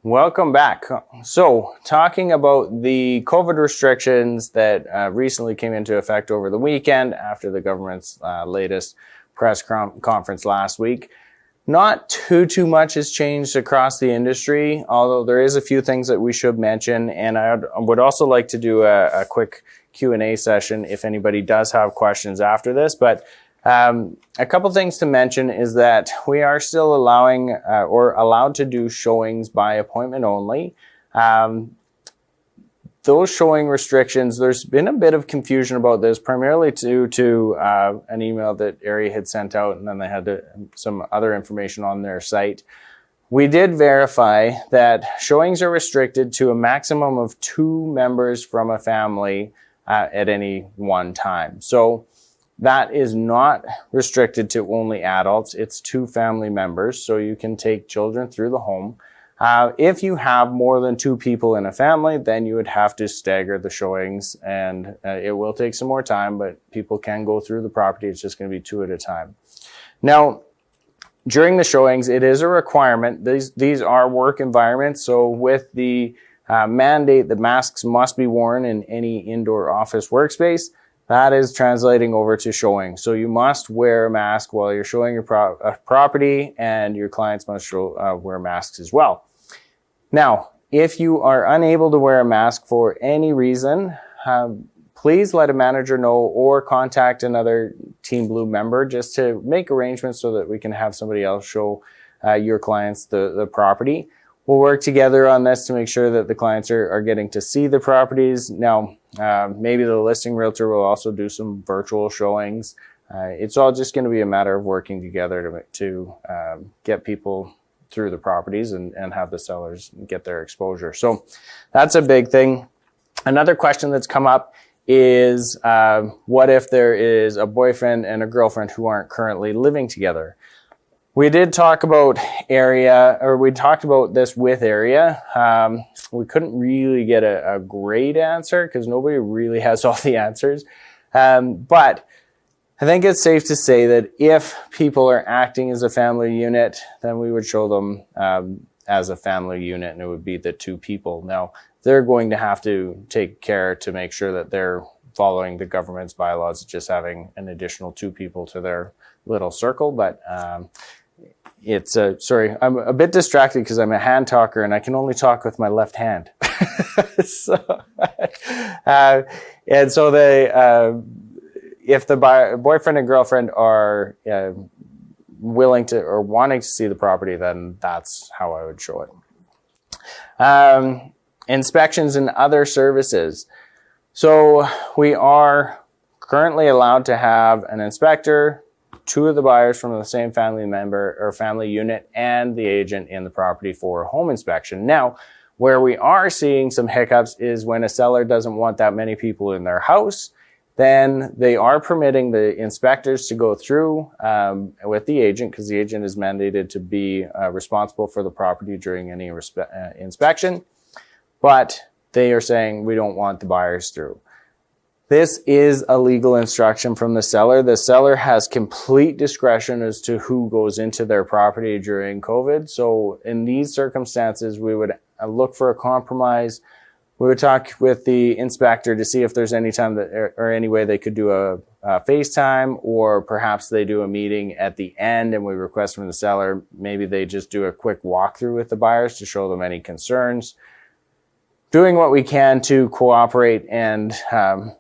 Welcome back. So, talking about the COVID restrictions that recently came into effect over the weekend after the government's latest press conference last week. Not too much has changed across the industry, although there is a few things that we should mention. And I would also like to do a quick Q&A session if anybody does have questions after this. But a couple things to mention is that we are still allowing or allowed to do showings by appointment only. Those showing restrictions, there's been a bit of confusion about this, primarily due to an email that Area had sent out, and then they had some other information on their site. We did verify that showings are restricted to a maximum of 2 members from a family at any one time. So that is not restricted to only adults. It's 2 family members, so you can take children through the home. If you have more than 2 people in a family, then you would have to stagger the showings, and it will take some more time, but people can go through the property. It's just going to be 2 at a time. Now, during the showings, it is a requirement. These are work environments, so with the mandate that masks must be worn in any indoor office workspace, that is translating over to showing. So you must wear a mask while you're showing your property, and your clients must wear masks as well. Now, if you are unable to wear a mask for any reason, please let a manager know or contact another Team Blue member just to make arrangements so that we can have somebody else show your clients the property. We'll work together on this to make sure that the clients are getting to see the properties. Now, maybe the listing realtor will also do some virtual showings. It's all just going to be a matter of working together to get people through the properties and have the sellers get their exposure. So that's a big thing. Another question that's come up is what if there is a boyfriend and a girlfriend who aren't currently living together? We did talk about Area, or we talked about this with Area. We couldn't really get a great answer because nobody really has all the answers. But I think it's safe to say that if people are acting as a family unit, then we would show them as a family unit, and it would be the 2 people. Now, they're going to have to take care to make sure that they're following the government's bylaws, just having an additional 2 people to their little circle. But sorry, I'm a bit distracted because I'm a hand talker and I can only talk with my left hand. And so if the boyfriend and girlfriend are willing to or wanting to see the property, then that's how I would show it. Inspections and other services. So we are currently allowed to have an inspector, 2 of the buyers from the same family member or family unit, and the agent in the property for a home inspection. Now, where we are seeing some hiccups is when a seller doesn't want that many people in their house, then they are permitting the inspectors to go through with the agent, because the agent is mandated to be responsible for the property during any inspection. But they are saying we don't want the buyers through. This is a legal instruction from the seller. The seller has complete discretion as to who goes into their property during COVID. So in these circumstances, we would look for a compromise. We would talk with the inspector to see if there's any time that, or any way they could do a FaceTime, or perhaps they do a meeting at the end and we request from the seller, maybe they just do a quick walkthrough with the buyers to show them any concerns. Doing what we can to cooperate and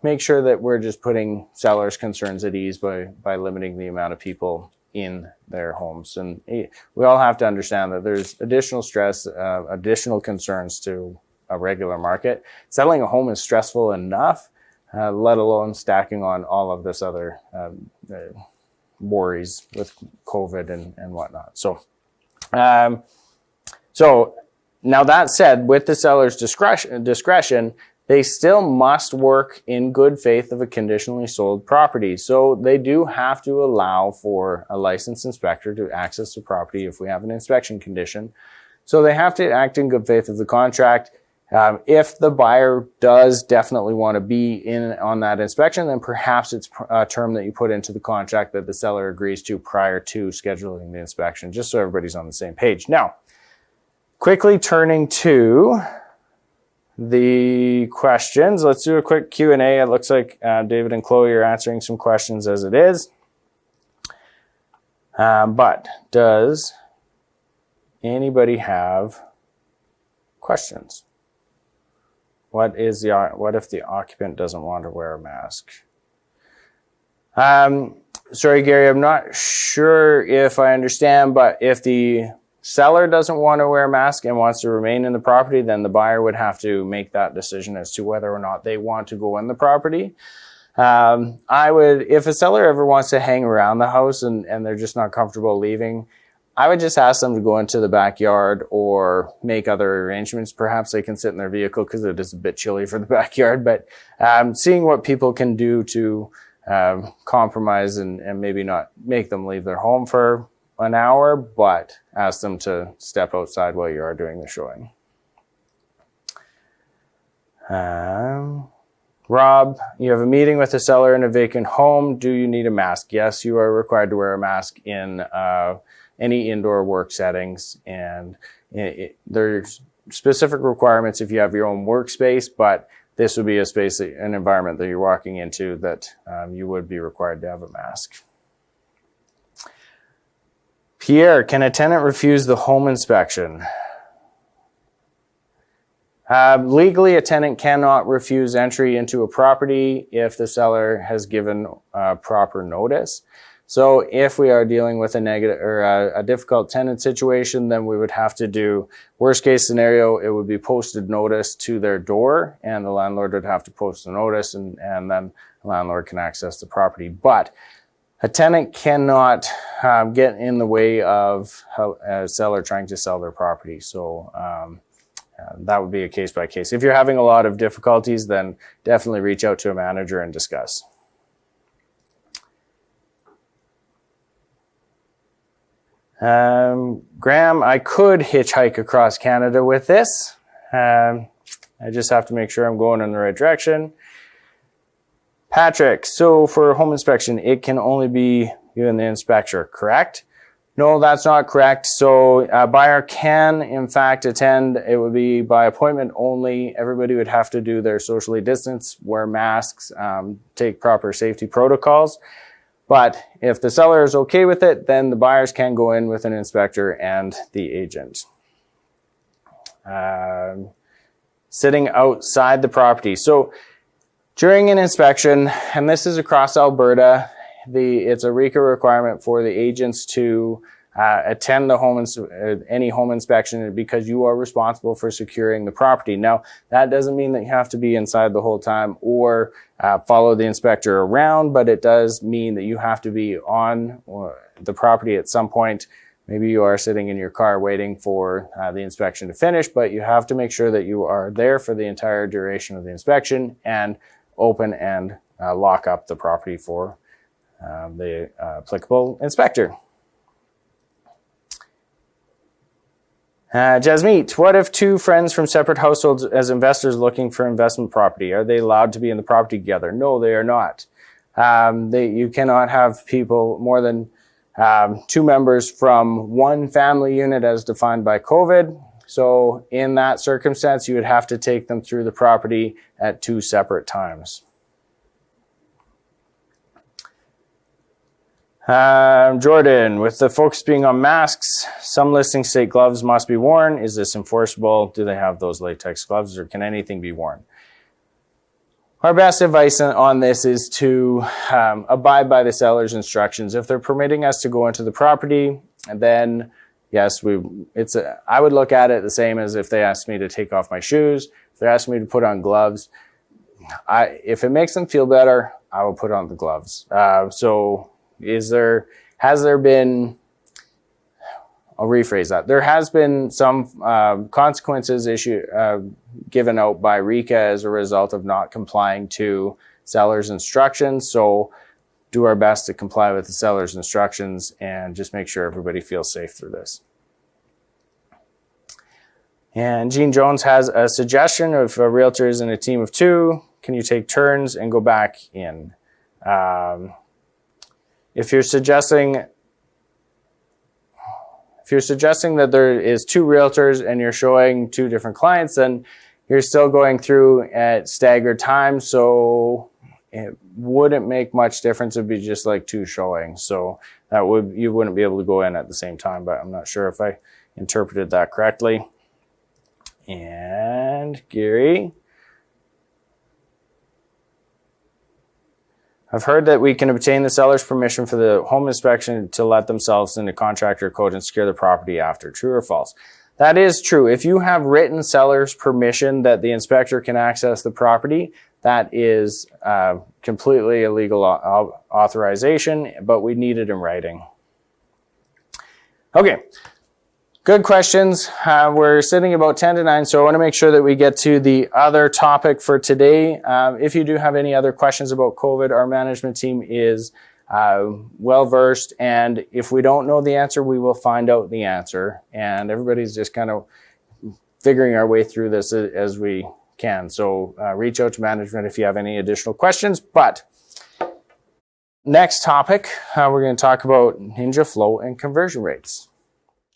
make sure that we're just putting sellers' concerns at ease by limiting the amount of people in their homes. And we all have to understand that there's additional stress, additional concerns to a regular market. Selling a home is stressful enough, let alone stacking on all of this other worries with COVID and whatnot. So now that said, with the seller's discretion, they still must work in good faith of a conditionally sold property. So they do have to allow for a licensed inspector to access the property if we have an inspection condition. So they have to act in good faith of the contract. If the buyer does definitely want to be in on that inspection, then perhaps it's a term that you put into the contract that the seller agrees to prior to scheduling the inspection, just so everybody's on the same page. Now, quickly turning to the questions. Let's do a quick Q&A. It looks like David and Chloe are answering some questions as it is. But does anybody have questions? What if the occupant doesn't want to wear a mask? Sorry, Gary, I'm not sure if I understand, but if the seller doesn't want to wear a mask and wants to remain in the property, then the buyer would have to make that decision as to whether or not they want to go in the property. If a seller ever wants to hang around the house and they're just not comfortable leaving, I would just ask them to go into the backyard or make other arrangements. Perhaps they can sit in their vehicle because it is a bit chilly for the backyard, but seeing what people can do to compromise and maybe not make them leave their home for an hour, but ask them to step outside while you are doing the showing. Rob, you have a meeting with a seller in a vacant home. Do you need a mask? Yes, you are required to wear a mask in any indoor work settings. And there's specific requirements if you have your own workspace, but this would be a space, an environment that you're walking into that you would be required to have a mask. Pierre, can a tenant refuse the home inspection? Legally, a tenant cannot refuse entry into a property if the seller has given proper notice. So if we are dealing with a negative or a difficult tenant situation, then we would have to do, worst case scenario, it would be posted notice to their door, and the landlord would have to post the notice, and then the landlord can access the property. But a tenant cannot get in the way of a seller trying to sell their property. So that would be a case by case. If you're having a lot of difficulties, then definitely reach out to a manager and discuss. Graham, I could hitchhike across Canada with this. I just have to make sure I'm going in the right direction. Patrick, so for home inspection, it can only be you and the inspector, correct? No, that's not correct. So a buyer can, in fact, attend. It would be by appointment only. Everybody would have to do their socially distance, wear masks, take proper safety protocols. But if the seller is okay with it, then the buyers can go in with an inspector and the agent. Sitting outside the property. So during an inspection, and this is across Alberta, it's a RECA requirement for the agents to attend the any home inspection because you are responsible for securing the property. Now, that doesn't mean that you have to be inside the whole time or follow the inspector around, but it does mean that you have to be on the property at some point. Maybe you are sitting in your car waiting for the inspection to finish, but you have to make sure that you are there for the entire duration of the inspection and open and lock up the property for the applicable inspector. Jasmeet, what if two friends from separate households as investors looking for investment property? Are they allowed to be in the property together? No, they are not. You cannot have people more than two members from one family unit as defined by COVID. So in that circumstance, you would have to take them through the property at two separate times. Jordan, with the focus being on masks, some listings say gloves must be worn. Is this enforceable? Do they have those latex gloves, or can anything be worn? Our best advice on this is to abide by the seller's instructions. If they're permitting us to go into the property, then yes, I would look at it the same as if they asked me to take off my shoes. If they're asking me to put on gloves, if it makes them feel better, I will put on the gloves. Has there been, I'll rephrase that. There has been some consequences given out by RECA as a result of not complying to seller's instructions. So do our best to comply with the seller's instructions and just make sure everybody feels safe through this. And Gene Jones has a suggestion: if a realtor is in a team of 2, can you take turns and go back in? If you're suggesting that there is 2 realtors and you're showing 2 different clients, then you're still going through at staggered times, so it wouldn't make much difference. It'd be just like 2 showings. So you wouldn't be able to go in at the same time, but I'm not sure if I interpreted that correctly. And Gary, I've heard that we can obtain the seller's permission for the home inspection to let themselves into contractor code and secure the property after. True or false? That is true. If you have written seller's permission that the inspector can access the property, that is completely a legal authorization, but we need it in writing. Okay, good questions. We're sitting about 10 to 9, so I want to make sure that we get to the other topic for today. If you do have any other questions about COVID, our management team is well-versed, and if we don't know the answer, we will find out the answer. And everybody's just kind of figuring our way through this as we can. So reach out to management if you have any additional questions. But next topic, we're going to talk about Ninja Flow and conversion rates.